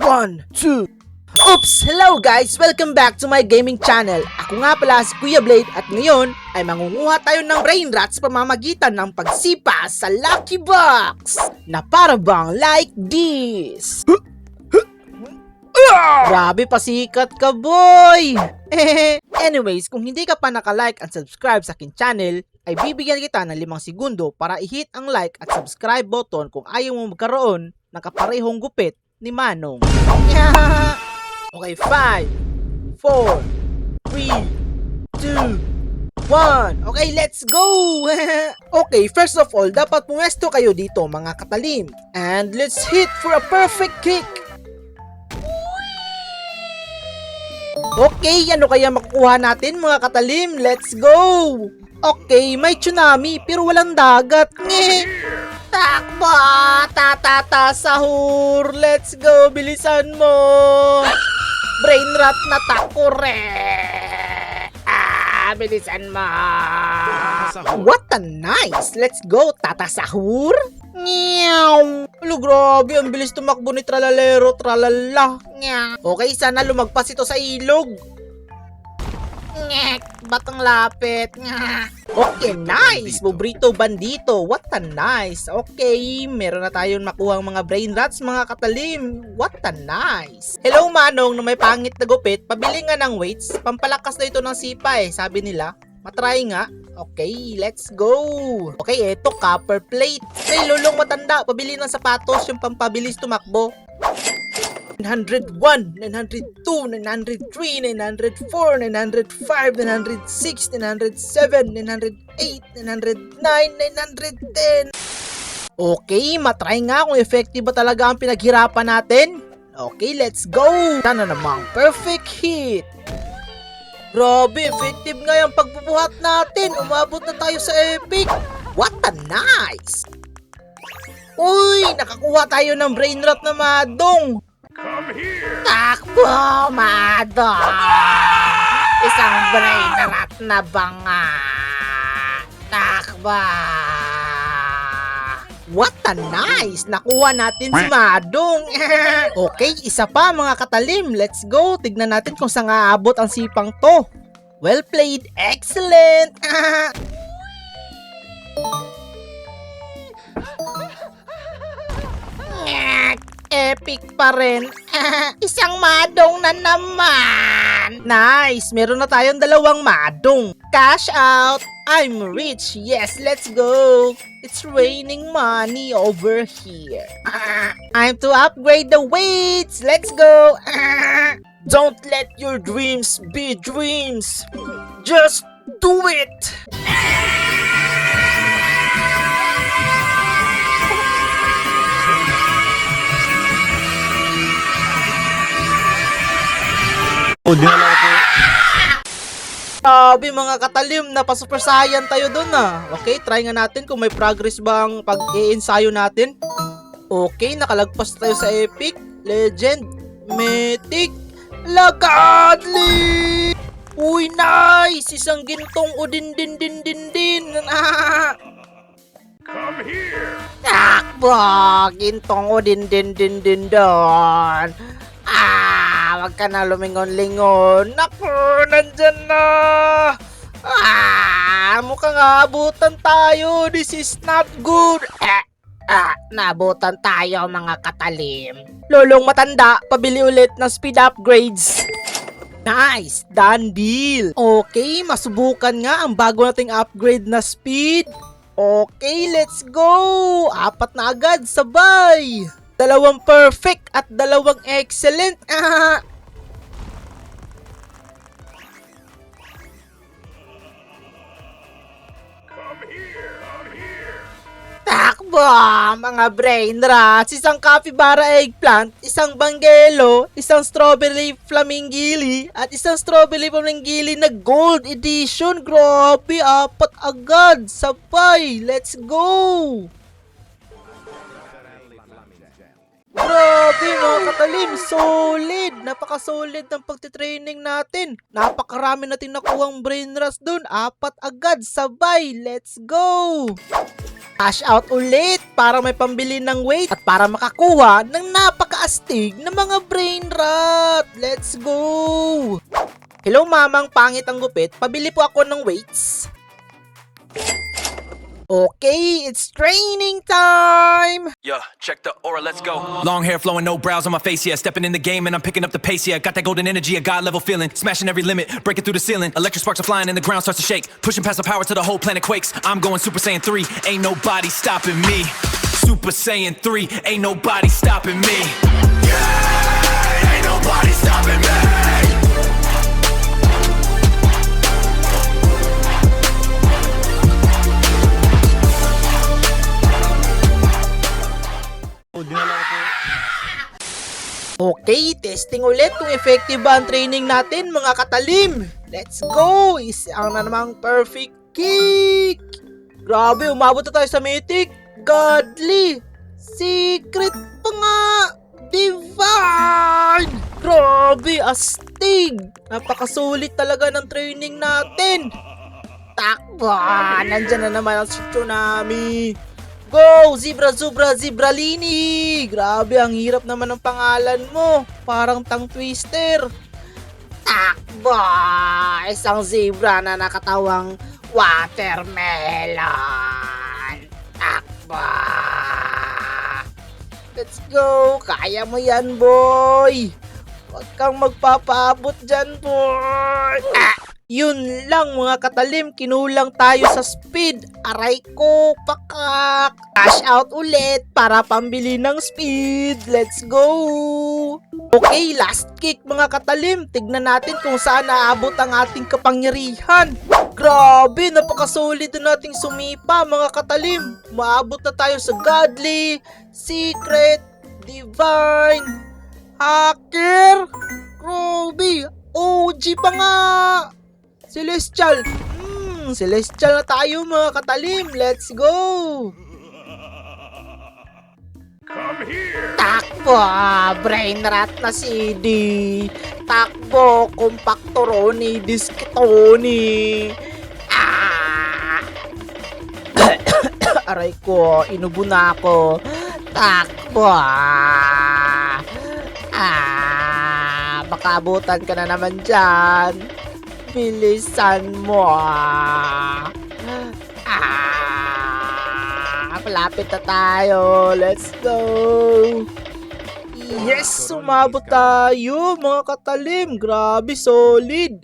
1, 2. Oops! Hello guys! Welcome back to my gaming channel. Ako nga pala si Kuya Blade at ngayon ay mangunguha tayo ng brain rats sa pamamagitan ng pagsipa sa Lucky Box na para bang like this. Grabe, pasikat ka boy! Anyways, kung hindi ka pa naka-like at subscribe sa akin channel, ay bibigyan kita ng 5 segundo para i-hit ang like at subscribe button kung ayaw mo magkaroon ng kaparehong gupit ni Manong. Okay, 5, 4, 3, 2, 1. Okay, let's go! Okay, first of all, dapat pumesto kayo dito mga katalim. And let's hit for a perfect kick. Okay, ano kaya makukuha natin mga katalim? Let's go! Okay, may tsunami pero walang dagat. Takbo! Tatata sahur! Let's go! Bilisan mo! Brain rot na takore! Bilisan mo! What a nice! Let's go! Tata sahur! Meow! Alo, grabe! Ang bilis tumakbo ni Tralalero Tralala! Okay, sana lumagpas ito sa ilog! Ba't ang lapit? Okay, nice! Bobrito Bandito! What a nice! Okay, meron na tayong makuhang mga brain rats mga katalim! What a nice! Hello Manong na may pangit na gupit, pabili nga ng weights, pampalakas na ito ng sipa sabi nila. Matry nga. Okay, let's go! Okay, eto copper plate. Hey, lulong matanda, pabili ng sapatos yung pampabilis tumakbo. 901, 902, 903, 904, 905, 906, 907, 908, 909, 910. Okay, matry nga kung effective ba talaga ang pinaghirapan natin. Okay, let's go! Sana namang perfect hit. Grabe, effective nga yung pagbubuhat natin. Umabot na tayo sa epic. What a nice! Uy, nakakuha tayo ng brain rot na madong. Takbo, madong! Isang brain rot na banga. Takbo! What a nice! Nakuha natin si Madong. Okay, isa pa mga katalim. Let's go. Tignan natin kung saan aabot ang sipang to. Well played. Excellent! Epic pa rin. Isang madong na naman. Nice. Meron na tayong 2 madong. Cash out. I'm rich. Yes, let's go. It's raining money over here. Time to upgrade the weights. Let's go. Don't let your dreams be dreams. Just do it. Sabi mga katalim, napasuper saiyan tayo dun Okay, try nga natin kung may progress bang pag-i-ensayo natin. Okay, nakalagpas tayo sa epic, legend, mythic, lagadli. Uy, nice! Isang gintong udin din. Come here! Takbo! Gintong udin din doon. Wag ka na lumingon-lingon. Naku, nandyan na. Mukhang abutan tayo. This is not good. Naabutan tayo mga katalim. Lolong matanda, pabili ulit ng speed upgrades. Nice, done deal. Okay, masubukan nga ang bago nating upgrade na speed. Okay, let's go. 4 na agad, sabay. 2 perfect at 2 excellent. Takbo, mga brain rats. Isang capybara eggplant, isang banggelo, isang strawberry flamingili, at isang strawberry flamingili na gold edition. Grabe, 4 agad. Sabay, let's go. Grabe mga katalim, solid! Napaka-solid ng pagtitraining natin. Napakarami natin nakuhang brain rats dun. 4 agad, sabay, let's go! Cash out ulit para may pambili ng weight at para makakuha ng napakaastig na mga brain rot. Let's go! Hello mamang pangit ang gupit, pabili po ako ng weights. Okay, it's training time! Yeah, check the aura, let's go. Long hair flowing, no brows on my face, yeah. Stepping in the game and I'm picking up the pace, yeah. Got that golden energy, a god level feeling. Smashing every limit, breaking through the ceiling. Electric sparks are flying and the ground starts to shake. Pushing past the power till the whole planet quakes. I'm going Super Saiyan 3, ain't nobody stopping me. Super Saiyan 3, ain't nobody stopping me. Yeah, ain't nobody stopping me. Okay, testing ulit kung effective ba ang training natin mga katalim. Let's go! Isang na namang perfect kick! Grabe, umabot na tayo sa mythic. Godly! Secret pa nga! Divine! Grabe, astig! Napakasulit talaga ng training natin. Takbo! Nandyan na naman ang si Tsunami. Go! Zebra Zubra Zebralini! Grabe, ang hirap naman ng pangalan mo. Parang tongue twister. Takbo! Isang zebra na nakatawang watermelon. Takbo! Let's go! Kaya mo yan, boy! Huwag kang magpapaabot dyan, boy! Yun lang mga katalim, kinulang tayo sa speed. Aray ko, pakak. Cash out ulit para pambili ng speed. Let's go. Okay, last kick mga katalim. Tignan natin kung saan naabot ang ating kapangyarihan. Grabe, napakasulit na nating sumipa mga katalim. Maabot na tayo sa godly, secret, divine, hacker. Grabe, OG pa nga. Celestial! Celestial na tayo mga katalim! Let's go! Come here! Takbo! Brain rat na CD! Takbo! Compactoroni! Diskitoni! Aray ko! Inubo na ako! Takbo! Baka abutan ka na naman dyan! Bilisan mo. Malapit na tayo. Let's go. Yes, sumabot tayo mga katalim. Grabe, solid.